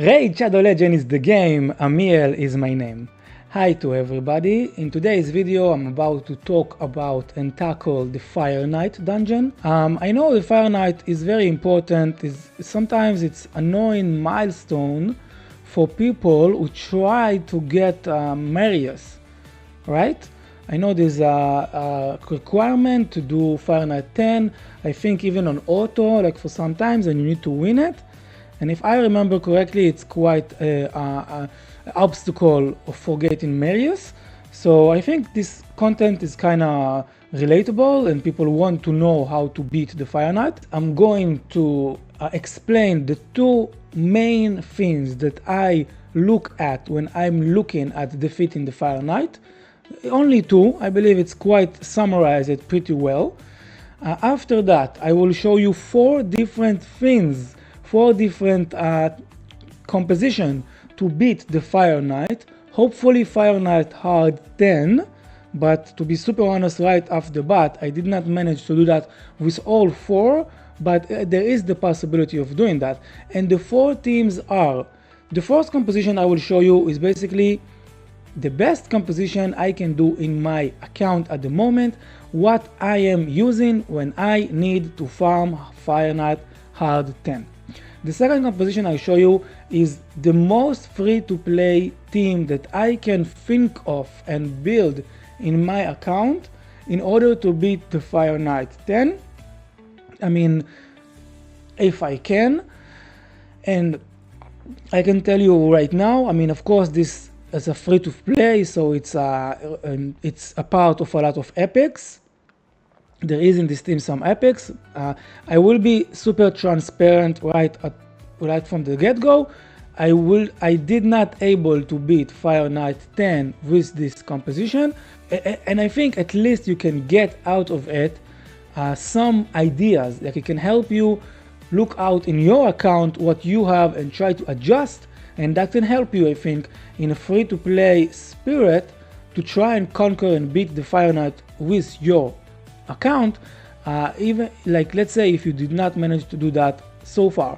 Raid Shadow Legend is the game, Amiel is my name. Hi to everybody. In today's video I'm about to talk about and tackle the Fire Knight dungeon. I know the Fire Knight is very important. Sometimes it's annoying milestone for people who try to get Marius, right? I know there's a requirement to do Fire Knight 10, I think even on auto, like for sometimes, and you need to win it. And if I remember correctly, it's quite an obstacle for getting Marius. So I think this content is kind of relatable and people want to know how to beat the Fire Knight. I'm going to explain the two main things that I look at when I'm looking at defeating the Fire Knight. Only two, I believe it's quite summarized it pretty well. After that, I will show you four different things, four different composition to beat the Fire Knight. Hopefully Fire Knight hard 10, but to be super honest, right off the bat, I did not manage to do that with all four, but there is the possibility of doing that. And the four teams are, the first composition I will show you is basically the best composition I can do in my account at the moment, what I am using when I need to farm Fire Knight hard 10. The second composition I show you is the most free-to-play team that I can think of and build in my account in order to beat the Fire Knight 10. I mean, if I can. And I can tell you right now, I mean, of course, this is a free-to-play, so it's a part of a lot of epics. There is in this team some epics. I will be super transparent right from the get-go. I did not able to beat Fire Knight 10 with this composition, and I think at least you can get out of it some ideas that it can help you look out in your account what you have and try to adjust, and that can help you, I think, in a free-to-play spirit to try and conquer and beat the Fire Knight with your account, even like let's say if you did not manage to do that so far.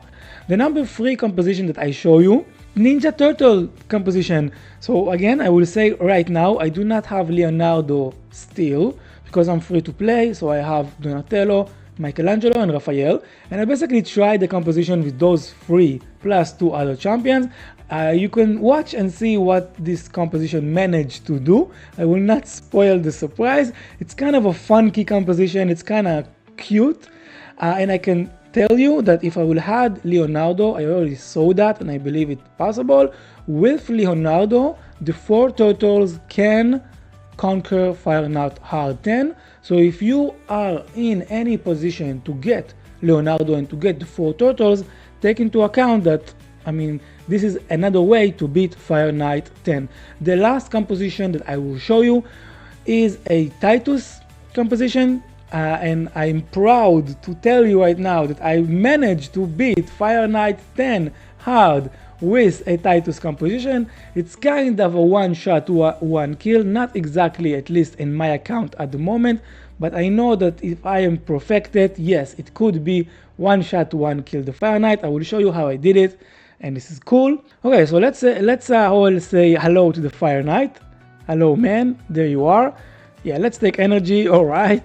The number 3 composition that I show you, Ninja Turtle composition. So again, I will say right now I do not have Leonardo still because I'm free to play, so I have Donatello, Michelangelo and Raphael, and I basically tried the composition with those 3 plus 2 other champions. You can watch and see what this composition managed to do. I will not spoil the surprise. It's kind of a funky composition, it's kind of cute, and I can tell you that if I will add Leonardo, I already saw that and I believe it's possible. With Leonardo, the 4 turtles can conquer Fire Knight hard 10. So if you are in any position to get Leonardo and to get the 4 turtles, take into account that, I mean, this is another way to beat Fire Knight 10. The last composition that I will show you is a TITUS composition, and I'm proud to tell you right now that I managed to beat Fire Knight 10 hard with a TITUS composition. It's kind of a one-shot, one kill, not exactly, at least in my account at the moment, but I know that if I am perfected, yes, it could be one-shot, one kill the Fire Knight. I will show you how I did it, and this is cool. Okay, so let's all say hello to the Fire Knight. Hello, man, there you are. Yeah, let's take energy. All right,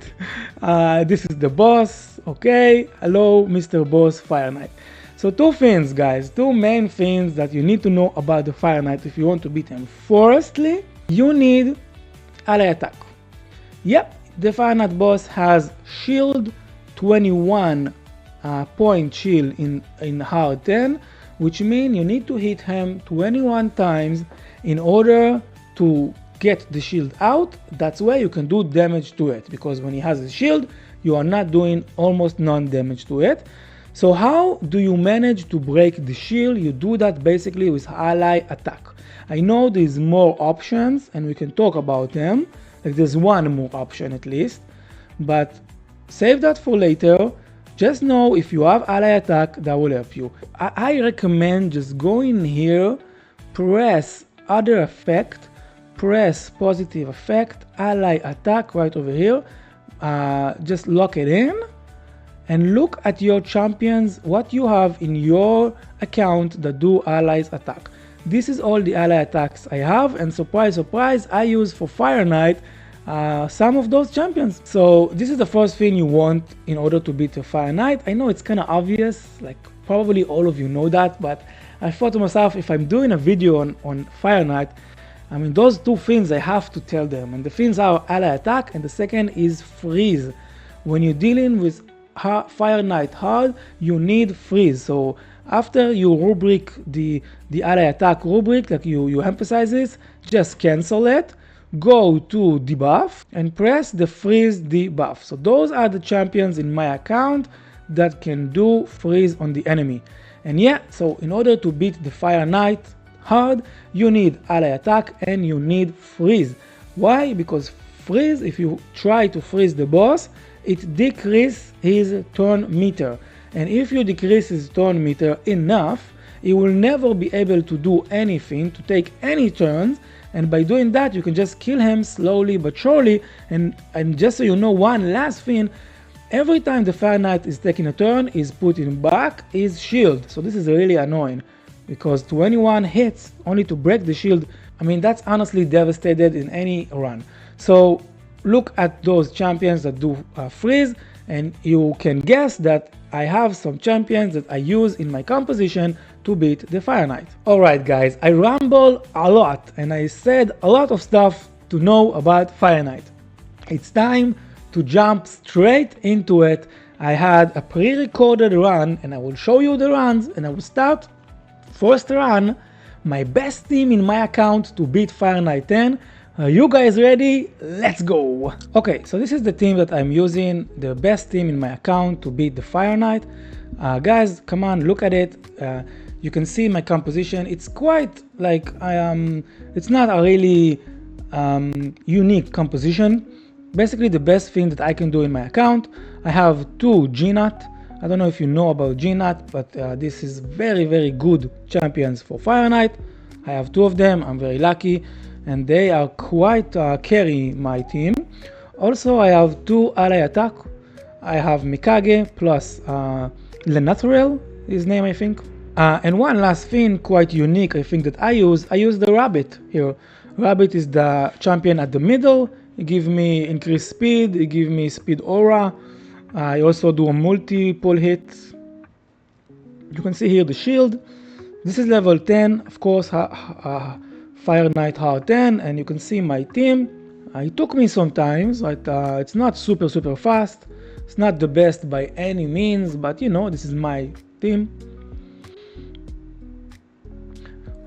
this is the boss. Okay, hello, Mr. Boss Fire Knight. So two things, guys, two main things that you need to know about the Fire Knight if you want to beat him. Firstly, you need ally attack. Yep, the Fire Knight boss has shield 21 point shield in hard 10, which means you need to hit him 21 times in order to get the shield out. That's why you can do damage to it, because when he has a shield, you are not doing almost none damage to it. So how do you manage to break the shield? You do that basically with ally attack. I know there's more options and we can talk about them, like there's one more option at least, but save that for later. Just know if you have ally attack, that will help you. I recommend just go in here, press other effect, press positive effect, ally attack right over here, just lock it in, and look at your champions, what you have in your account that do allies attack. This is all the ally attacks I have, and surprise surprise, I use for Fire Knight some of those champions. So this is the first thing you want in order to beat a Fire Knight. I know it's kind of obvious, like probably all of you know that, but I thought to myself, if I'm doing a video on Fire Knight, I mean, those two things I have to tell them, and the things are ally attack, and the second is freeze. When you're dealing with Fire Knight hard, you need freeze. So after you rubric the ally attack rubric, like you emphasize this, just cancel it, go to debuff and press the freeze debuff. So those are the champions in my account that can do freeze on the enemy. And yeah, so in order to beat the Fire Knight hard, you need ally attack and you need freeze. Why? Because freeze, if you try to freeze the boss, it decreases his turn meter, and if you decrease his turn meter enough, he will never be able to do anything, to take any turns, and by doing that you can just kill him slowly but surely. And just so you know, one last thing, every time the Fire Knight is taking a turn, he's putting back his shield. So this is really annoying, because 21 hits only to break the shield, I mean, that's honestly devastated in any run. So look at those champions that do freeze, and you can guess that I have some champions that I use in my composition to beat the Fire Knight. Alright guys, I ramble a lot and I said a lot of stuff to know about Fire Knight. It's time to jump straight into it. I had a pre-recorded run and I will show you the runs, and I will start first run, my best team in my account to beat Fire Knight 10. Are you guys ready? Let's go! Okay, so this is the team that I'm using, the best team in my account to beat the Fire Knight. Guys, come on, look at it. You can see my composition. It's quite like it's not a really unique composition. Basically, the best thing that I can do in my account, I have 2 GNAT. I don't know if you know about GNAT, but this is very good champions for Fire Knight. I have 2 of them. I'm very lucky, and they are quite carry my team. Also, I have 2 ally attack. I have Mikage plus Lenathriel, his name I think. And one last thing, quite unique, I think that I use the Rabbit here. Rabbit is the champion at the middle. He gives me increased speed, he gives me speed aura. I also do a multiple hit. You can see here the shield. This is level 10, of course, Fire Knight hard 10, and you can see my team. It took me some time, but it's not super fast. It's not the best by any means, but you know, this is my team.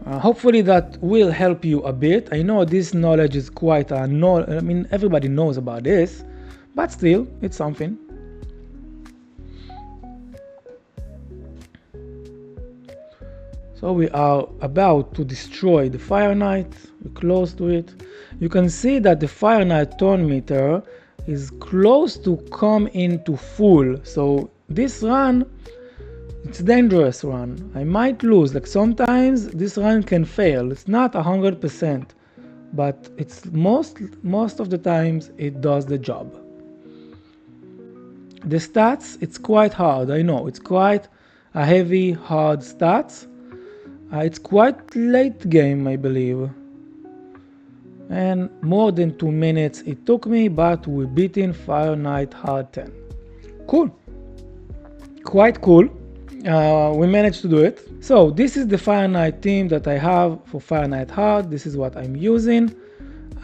Hopefully that will help you a bit. I know this knowledge is quite I mean, everybody knows about this, but still, it's something. So we are about to destroy the Fire Knight. We're close to it. You can see that the Fire Knight turn meter is close to come into full. So this run, it's a dangerous run. I might lose. Like sometimes this run can fail. It's not 100%, but it's most of the times it does the job. The stats, it's quite hard. I know it's quite a heavy, hard stats. It's quite late game, I believe, and more than 2 minutes it took me, but we're beating Fire Knight hard 10. Cool, quite cool. We managed to do it. So this is the Fire Knight team that I have for Fire Knight hard. This is what I'm using,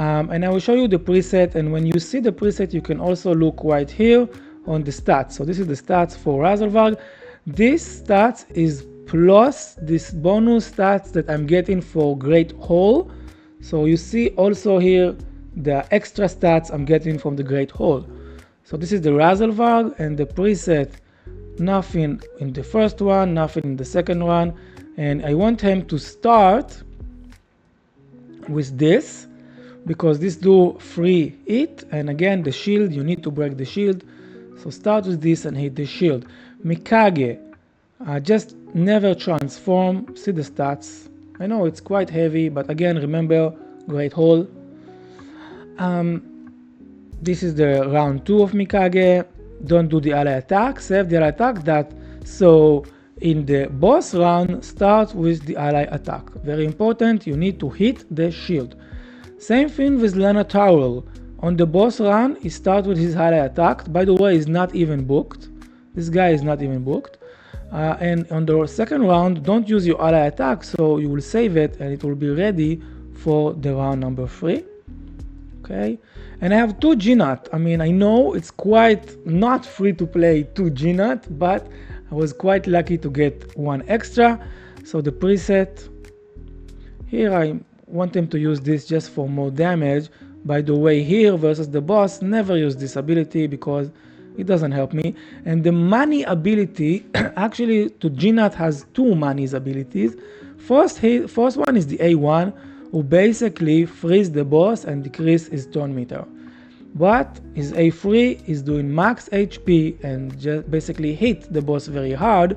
and I will show you the preset. And when you see the preset, you can also look right here on the stats. So this is the stats for Razelvarg. This stats is plus this bonus stats that I'm getting for Great Hall. So you see also here the extra stats I'm getting from the Great Hall. So this is the Razelvarg, and the preset, nothing in the first one, nothing in the second one, and I want him to start with this because this do free hit, and again the shield, you need to break the shield. So start with this and hit the shield. Mikage, just never transform. See the stats. I know it's quite heavy, but again, remember Great Hall. This is the round 2 of Mikage. don't do the ally attack, save the ally attack. That so in the boss round, start with the ally attack. Very important, you need to hit the shield. Same thing with Leonard Towel. On the boss run, he starts with his ally attack. By the way, he's not even booked. This guy is not even booked. And on the second round, don't use your ally attack, so you will save it and it will be ready for the round number 3. Okay, and I have 2 GNAT. I mean, I know it's quite not free to play 2 GNAT, but I was quite lucky to get 1 extra. So the preset here, I want them to use this just for more damage. By the way, here versus the boss, never use this ability because it doesn't help me. And the money ability, actually to GNAT has 2 money's abilities. First one is the A1, who basically freeze the boss and decrease his turn meter. But his A3 is doing max HP and just basically hit the boss very hard.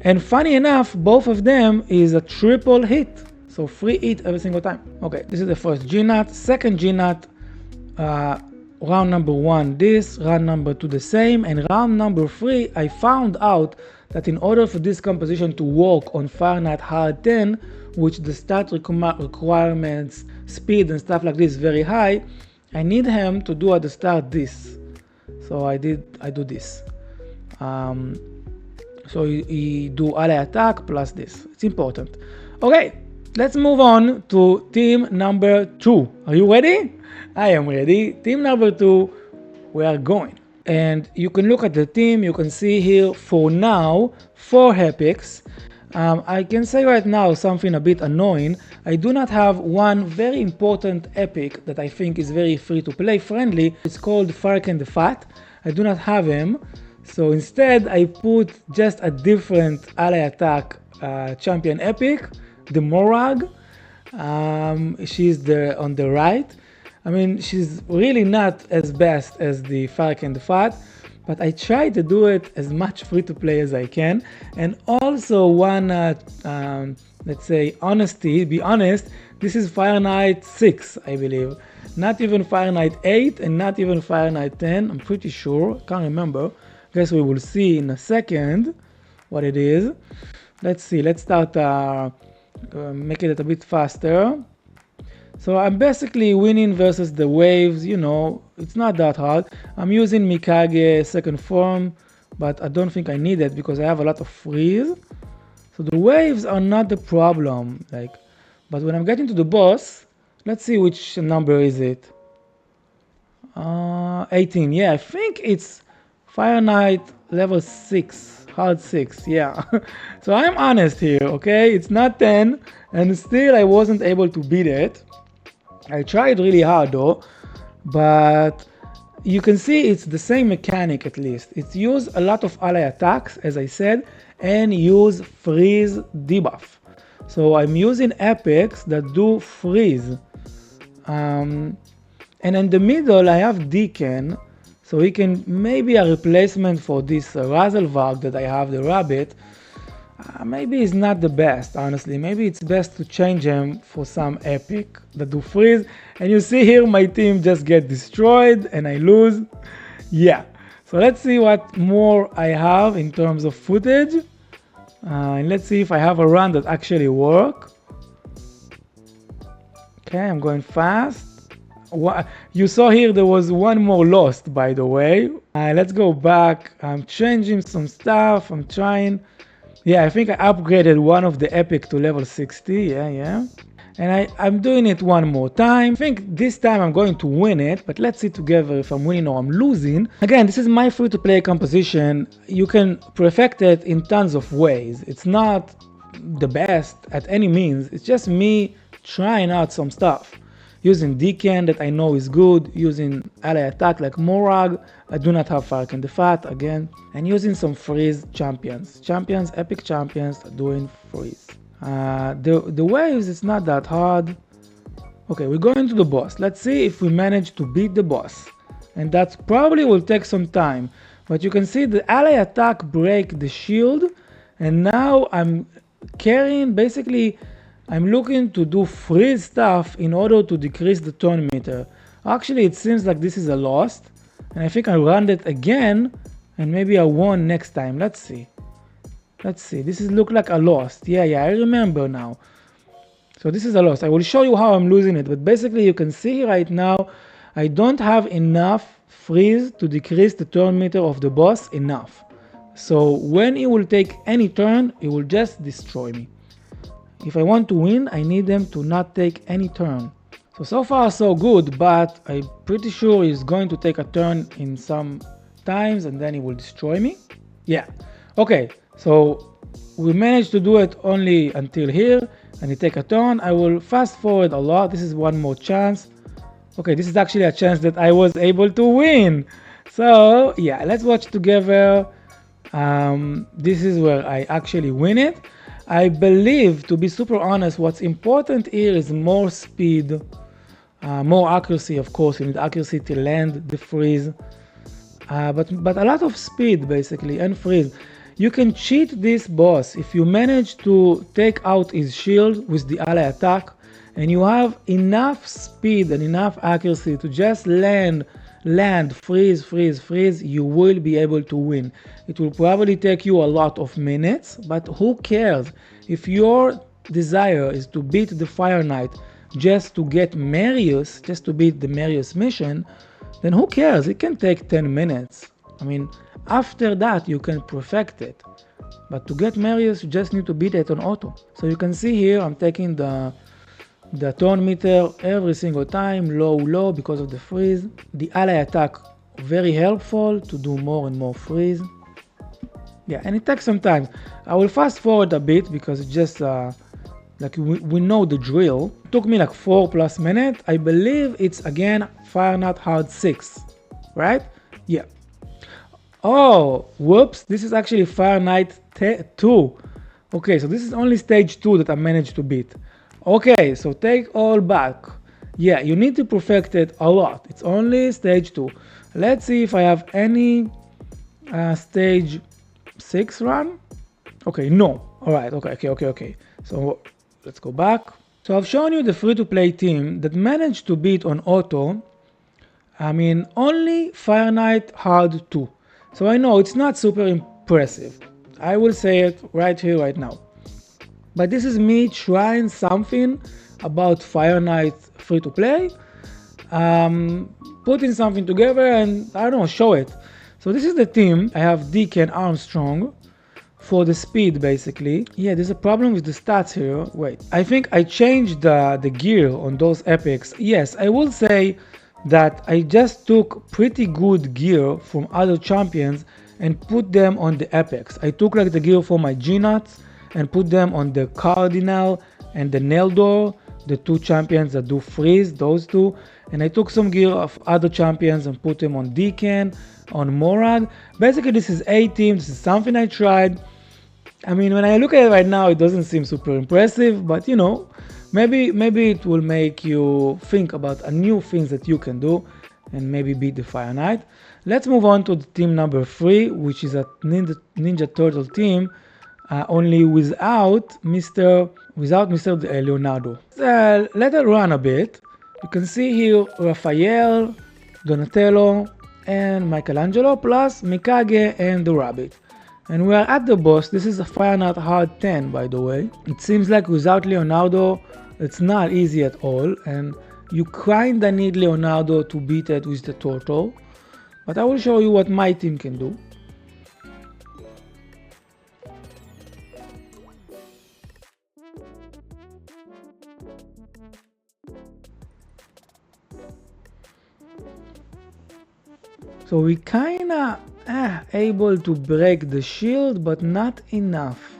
And funny enough, both of them is a triple hit. So 3 hit every single time. Okay, this is the first GNAT. Second GNAT, round number 1 this, round number 2 the same, and round number 3 I found out that in order for this composition to work on Fire Knight Hard 10, which the stat requirements, speed and stuff like this very high, I need him to do at the start this. So I do this. So he do ally attack plus this. It's important. Okay, let's move on to team number 2. Are you ready? I am ready. Team number 2, we are going. And you can look at the team, you can see here for now 4 epics. I can say right now something a bit annoying. I do not have one very important epic that I think is very free to play friendly. It's called Farken the Fat. I do not have him. So instead I put just a different ally attack champion epic, the Morag. She's on the right. I mean, she's really not as best as the Farken the Fat, but I try to do it as much free to play as I can. And also one, let's say, honesty, be honest, this is Fire Knight 6, I believe. Not even Fire Knight 8 and not even Fire Knight 10, I'm pretty sure, can't remember. Guess we will see in a second what it is. Let's see, let's start making it a bit faster. So I'm basically winning versus the waves, you know, it's not that hard. I'm using Mikage second form, but I don't think I need it because I have a lot of freeze. So the waves are not the problem, but when I'm getting to the boss, let's see which number is it. 18, yeah, I think it's Fire Knight level 6, hard 6, yeah. So I'm honest here, okay? It's not 10, and still I wasn't able to beat it. I tried really hard though, but you can see it's the same mechanic at least. It's use a lot of ally attacks, as I said, and use freeze debuff. So I'm using epics that do freeze. And in the middle I have Deacon, so he can maybe a replacement for this Razelvarg that I have, the rabbit. Maybe it's not the best, honestly. Maybe it's best to change him for some epic that do freeze. And you see here my team just get destroyed and I lose. Yeah, so let's see what more I have in terms of footage. And let's see if I have a run that actually work. Okay, I'm going fast. You saw here there was one more lost, by the way. Let's go back. I'm changing some stuff. I'm trying. Yeah, I think I upgraded one of the epic to level 60, yeah. And I'm doing it one more time. I think this time I'm going to win it, but let's see together if I'm winning or I'm losing. Again, this is my free-to-play composition. You can perfect it in tons of ways. It's not the best at any means. It's just me trying out some stuff. Using Deacon that I know is good, using ally attack like Morag, I do not have Farken the Fat again, and using some freeze champions, epic champions doing freeze. The waves, it's not that hard. Okay, we're going to the boss. Let's see if we manage to beat the boss, and that probably will take some time, but you can see the ally attack break the shield, and now I'm carrying basically. I'm looking to do freeze stuff in order to decrease the turn meter. Actually, it seems like this is a lost. And I think I run it again, and maybe I won next time. Let's see. This is look like a loss. Yeah, I remember now. So this is a loss. I will show you how I'm losing it, but basically you can see right now I don't have enough freeze to decrease the turn meter of the boss enough. So when he will take any turn, he will just destroy me. If I want to win, I need them to not take any turn. So far so good, but I'm pretty sure he's going to take a turn in some times and then he will destroy me. Yeah, okay, so we managed to do it only until here, and he take a turn. I will fast forward a lot. This is one more chance. Okay, this is actually a chance that I was able to win. So yeah, let's watch together. This is where I actually win it. I believe, to be super honest, what's important here is more speed, more accuracy. Of course, you need accuracy to land the freeze, but a lot of speed basically and freeze. You can cheat this boss if you manage to take out his shield with the ally attack, and you have enough speed and enough accuracy to just land, freeze, you will be able to win. It will probably take you a lot of minutes, but who cares? If your desire is to beat the Fire Knight just to get Marius, just to beat the Marius mission, then who cares? It can take 10 minutes. I mean, after that you can perfect it. But to get Marius, you just need to beat it on auto. So you can see here I'm taking the turn meter every single time, low, because of the freeze. The ally attack, very helpful to do more and more freeze. Yeah, and it takes some time. I will fast forward a bit because it's just like we know the drill. It took me like 4+ minutes. I believe it's again Fire Knight Hard 6, right? Yeah. Oh, whoops, this is actually Fire Knight 2. Okay, so this is only stage 2 that I managed to beat. Okay, so take all back. Yeah, you need to perfect it a lot. It's only stage 2. Let's see if I have any stage 6 run. Okay, no. Alright, okay. So let's go back. So I've shown you the free-to-play team that managed to beat on auto, only Fire Knight Hard 2. So I know it's not super impressive. I will say it right here, right now. But this is me trying something about Fire Knight free-to-play, putting something together and, I don't know, show it. So this is the team. I have DK and Armstrong for the speed, basically. Yeah, there's a problem with the stats here. Wait, I think I changed the gear on those epics. Yes, I will say that I just took pretty good gear from other champions and put them on the epics. I took like the gear for my G-Nuts and put them on the Cardinal and the Neldor, the two champions that do freeze, those two. And I took some gear of other champions and put them on Deacon, on Morag. Basically this is a team, this is something I tried. When I look at it right now, it doesn't seem super impressive, but you know, maybe it will make you think about a new things that you can do and maybe beat the Fire Knight. Let's move on to the team number 3, which is a Ninja Turtle team, only without Mr. Leonardo. Let it run a bit. You can see here Raphael, Donatello, and Michelangelo, plus Mikage and the rabbit. And we are at the boss. This is a Fire Knight Hard 10, by the way. It seems like without Leonardo, it's not easy at all, and you kinda need Leonardo to beat it with the turtle. But I will show you what my team can do. So we kinda able to break the shield, but not enough.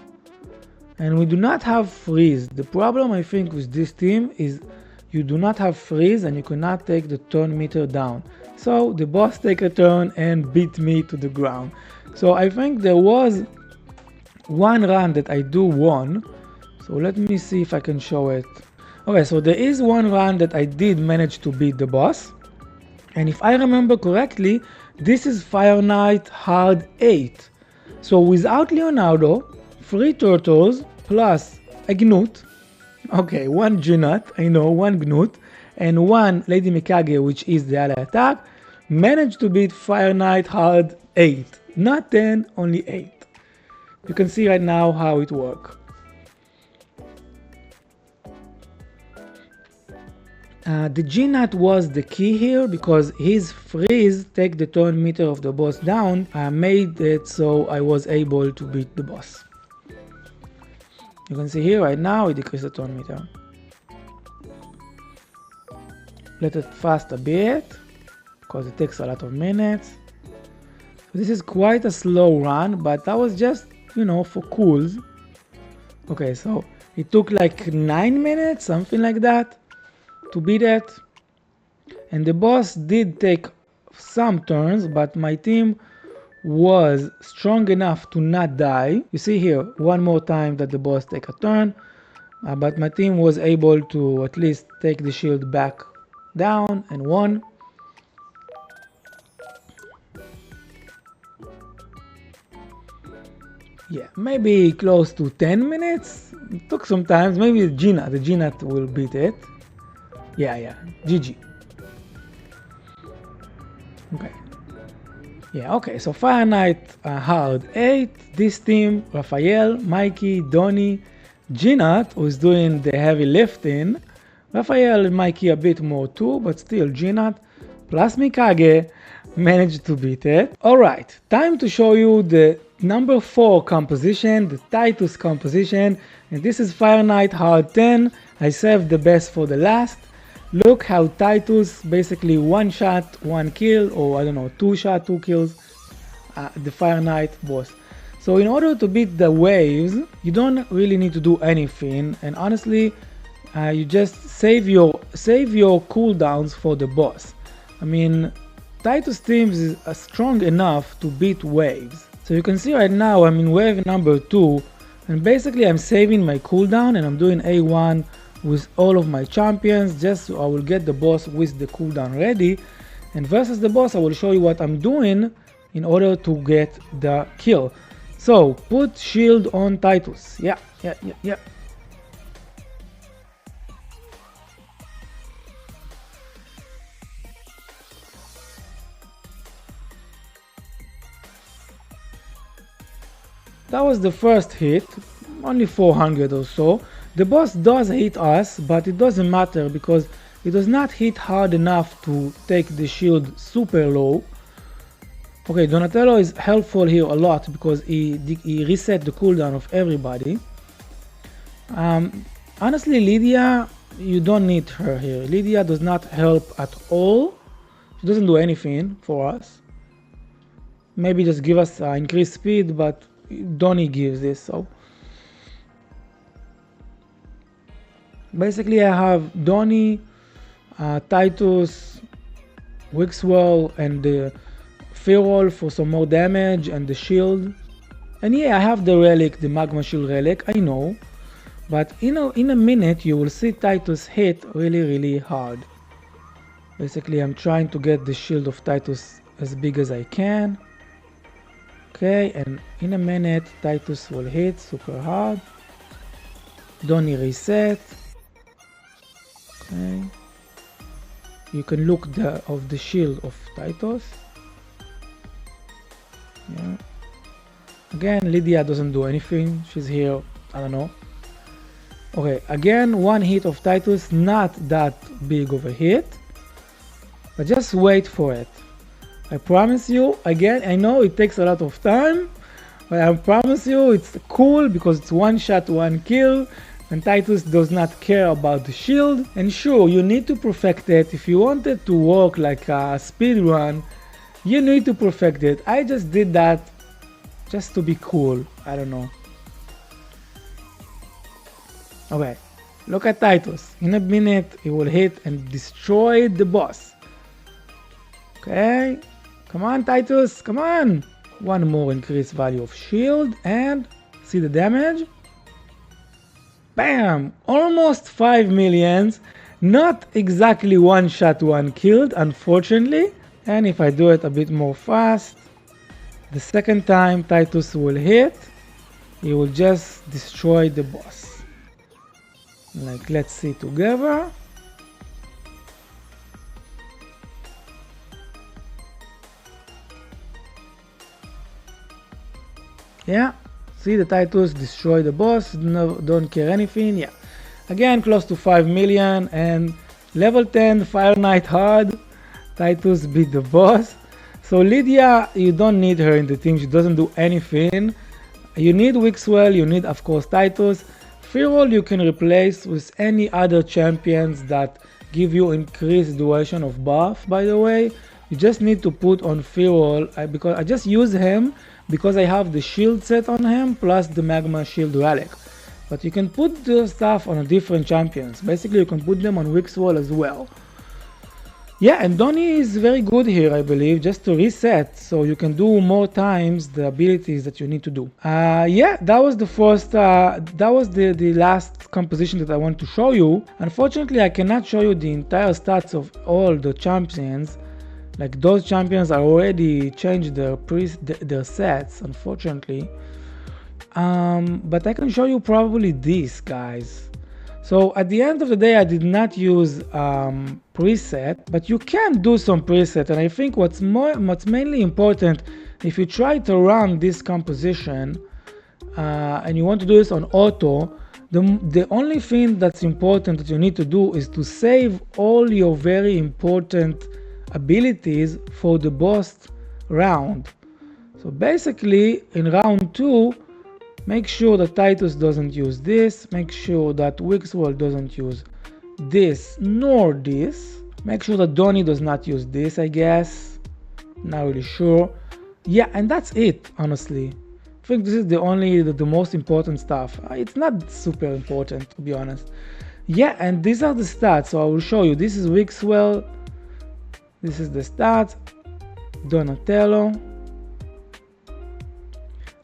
And we do not have freeze. The problem I think with this team is you do not have freeze and you cannot take the turn meter down. So the boss take a turn and beat me to the ground. So I think there was one run that I do won. So let me see if I can show it. Okay, so there is one run that I did manage to beat the boss. And if I remember correctly, this is Fire Knight Hard 8. So without Leonardo, 3 turtles plus a Gnut. Okay, 1 Gnut, I know, 1 Gnut, and 1 Lady Mikage, which is the ally attack. managed to beat Fire Knight Hard 8. Not 10, only 8. You can see right now how it works. The G-Nut was the key here because his freeze take the turn meter of the boss down made it so I was able to beat the boss. You can see here right now it decreased the turn meter. Let it fast a bit because it takes a lot of minutes. This is quite a slow run, but that was just, you know, for cools. Okay, so it took like 9 minutes, something like that, to beat it. And the boss did take some turns, but my team was strong enough to not die. You see here, one more time that the boss take a turn, but my team was able to at least take the shield back down and won. Yeah, maybe close to 10 minutes. It took some time. Maybe the G-Nut will beat it. Yeah, GG. Okay. Yeah, okay, so Fire Knight Hard 8. This team, Raphael, Mikey, Donnie, G-Nut, who's doing the heavy lifting. Raphael and Mikey a bit more too, but still G-Nut, plus Mikage, managed to beat it. Alright, time to show you the number 4 composition, the TITUS composition, and this is Fire Knight Hard 10. I saved the best for the last. Look how TITUS basically 1 shot, 1 kill, or I don't know, 2 shot, 2 kills the Fire Knight boss. So in order to beat the waves, you don't really need to do anything, and honestly, you just save your cooldowns for the boss. I mean, TITUS teams is strong enough to beat waves. So you can see right now I'm in wave number 2, and basically I'm saving my cooldown and I'm doing A1 with all of my champions just so I will get the boss with the cooldown ready, and versus the boss I will show you what I'm doing in order to get the kill. So put shield on TITUS. Yeah. That was the first hit, only 400 or so. The boss does hit us, but it doesn't matter because it does not hit hard enough to take the shield super low. Okay, Donatello is helpful here a lot because he reset the cooldown of everybody. Honestly, Lydia, you don't need her here. Lydia does not help at all. She doesn't do anything for us. Maybe just give us increased speed, but Donnie gives this. So basically I have Donnie, TITUS, Wixwell, and the Feral for some more damage, and the shield. And yeah, I have the relic, the magma shield relic, I know, but in a minute you will see TITUS hit really hard. Basically I'm trying to get the shield of TITUS as big as I can. Okay, and in a minute TITUS will hit super hard. Donnie reset. Okay, you can look of the shield of TITUS. Yeah. Again, Lydia doesn't do anything. She's here, I don't know. Okay, again, one hit of TITUS, not that big of a hit, but just wait for it. I promise you, again, I know it takes a lot of time, but I promise you it's cool because it's 1 shot, 1 kill, and TITUS does not care about the shield. And sure, you need to perfect it. If you want it to work like a speed run, you need to perfect it. I just did that just to be cool, I don't know. Okay, look at TITUS. In a minute, he will hit and destroy the boss. Okay, come on TITUS, come on! One more increased value of shield, and see the damage? Bam! Almost 5 millions. Not exactly 1 shot, 1 killed, unfortunately. And if I do it a bit more fast, the second time TITUS will hit, he will just destroy the boss. Like, let's see together. Yeah, see the Titus destroy the boss, no, don't care anything. Yeah, again close to 5 million, and level 10 Fire Knight hard. Titus beat the boss. So Lydia, you don't need her in the team, she doesn't do anything. You need Wixwell, you need of course Titus. Fearwall you can replace with any other champions that give you increased duration of buff, by the way. You just need to put on Fearwall, because I just use him because I have the shield set on him plus the magma shield relic. But you can put the stuff on different champions. Basically you can put them on Wixwell as well. Yeah, and Donnie is very good here, I believe, just to reset, so you can do more times the abilities that you need to do. Yeah, that was the first, that was the last composition that I want to show you. Unfortunately, I cannot show you the entire stats of all the champions. Like, those champions are already changed their sets, unfortunately. But I can show you probably this, guys. So at the end of the day, I did not use preset, but you can do some preset. And I think what's mainly important, if you try to run this composition and you want to do this on auto, the only thing that's important that you need to do is to save all your very important abilities for the boss round. So basically in round 2, make sure that Titus doesn't use this, make sure that Wixwell doesn't use this nor this, make sure that Donnie does not use this, I guess, not really sure. Yeah, and that's it, honestly. I think this is the most important stuff. It's not super important, to be honest. Yeah, and these are the stats, so I will show you. This is Wixwell, this is the stats, Donatello.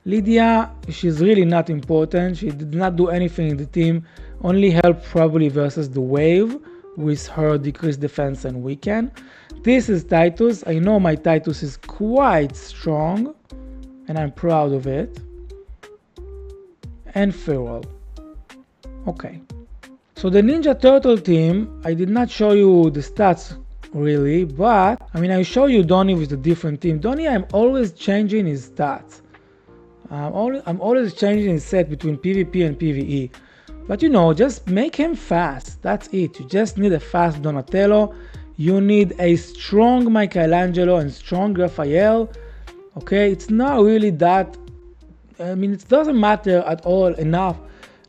Lydia, she's really not important, she did not do anything in the team, only helped probably versus the wave with her decreased defense and weaken. This is Titus. I know my Titus is quite strong and I'm proud of it. And Feral. Okay. So the Ninja Turtle team, I did not show you the stats really, but I mean I show you Donnie with a different team. Donnie, I'm always changing his stats. I'm always changing his set between PvP and PvE. But you know, just make him fast. That's it. You just need a fast Donatello. You need a strong Michelangelo and strong Raphael. Okay, it's not really that. I mean, it doesn't matter at all enough.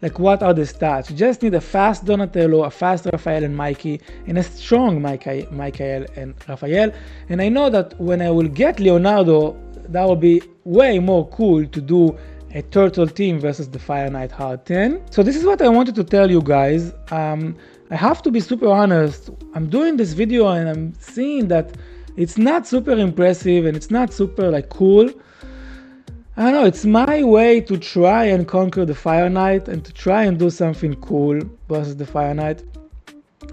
Like, what are the stats? You just need a fast Donatello, a fast Raphael and Mikey, and a strong Michael and Raphael. And I know that when I will get Leonardo, that will be way more cool to do a turtle team versus the Fire Knight Hard 10. So this is what I wanted to tell you guys. I have to be super honest. I'm doing this video and I'm seeing that it's not super impressive and it's not super like cool. I don't know, it's my way to try and conquer the Fire Knight and to try and do something cool versus the Fire Knight.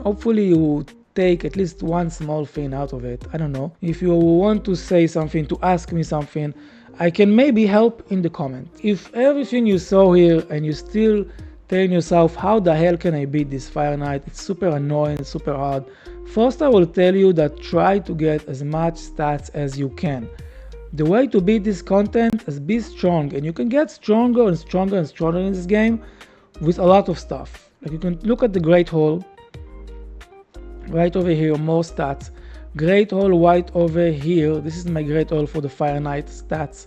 Hopefully you take at least one small thing out of it. I don't know. If you want to say something, to ask me something, I can maybe help in the comment. If everything you saw here and you still telling yourself, how the hell can I beat this Fire Knight? It's super annoying, it's super hard. First, I will tell you that try to get as much stats as you can. The way to beat this content is be strong, and you can get stronger and stronger and stronger in this game with a lot of stuff. Like, you can look at the Great Hall right over here, more stats. Great Hall right over here. This is my Great Hall for the Fire Knight stats.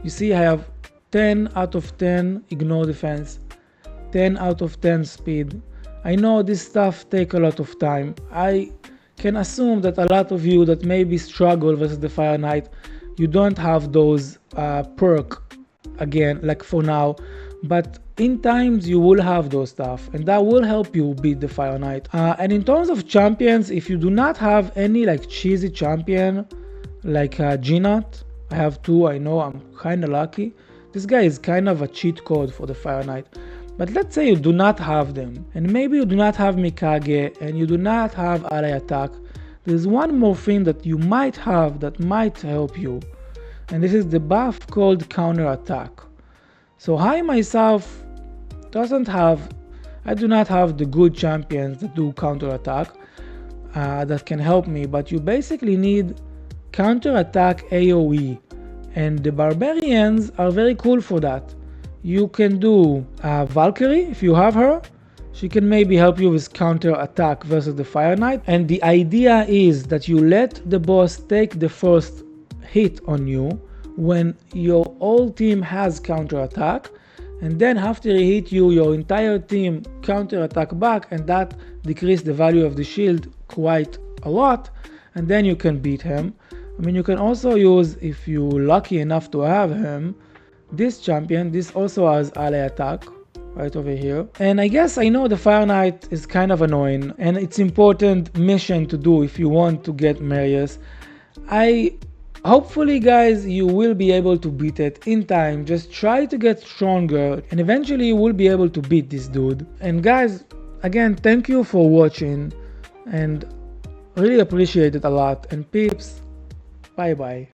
You see I have 10 out of 10 ignore defense, 10 out of 10 speed. I know this stuff take a lot of time. I can assume that a lot of you that maybe struggle versus the Fire Knight, you don't have those perk again, like for now, but in times you will have those stuff and that will help you beat the Fire Knight. And in terms of champions, if you do not have any like cheesy champion like Gnat, I have two, I know, I'm kind of lucky. This guy is kind of a cheat code for the Fire Knight. But let's say you do not have them, and maybe you do not have Mikage and you do not have ally attack. There's one more thing that you might have that might help you, and this is the buff called counter attack. So I myself I do not have the good champions that do counter attack that can help me, but you basically need counter attack AoE. And the barbarians are very cool for that. You can do Valkyrie if you have her. She can maybe help you with counter attack versus the Fire Knight. And the idea is that you let the boss take the first hit on you when your whole team has counter attack, and then after he hit you, your entire team counter attack back, and that decreases the value of the shield quite a lot, and then you can beat him. I mean, you can also use, if you're lucky enough to have him, this champion. This also has ally attack right over here. And I guess I know the Fire Knight is kind of annoying, and it's important mission to do if you want to get Marius. Hopefully guys, you will be able to beat it in time. Just try to get stronger and eventually you will be able to beat this dude. And guys, again, thank you for watching and really appreciate it a lot. And peeps, bye bye.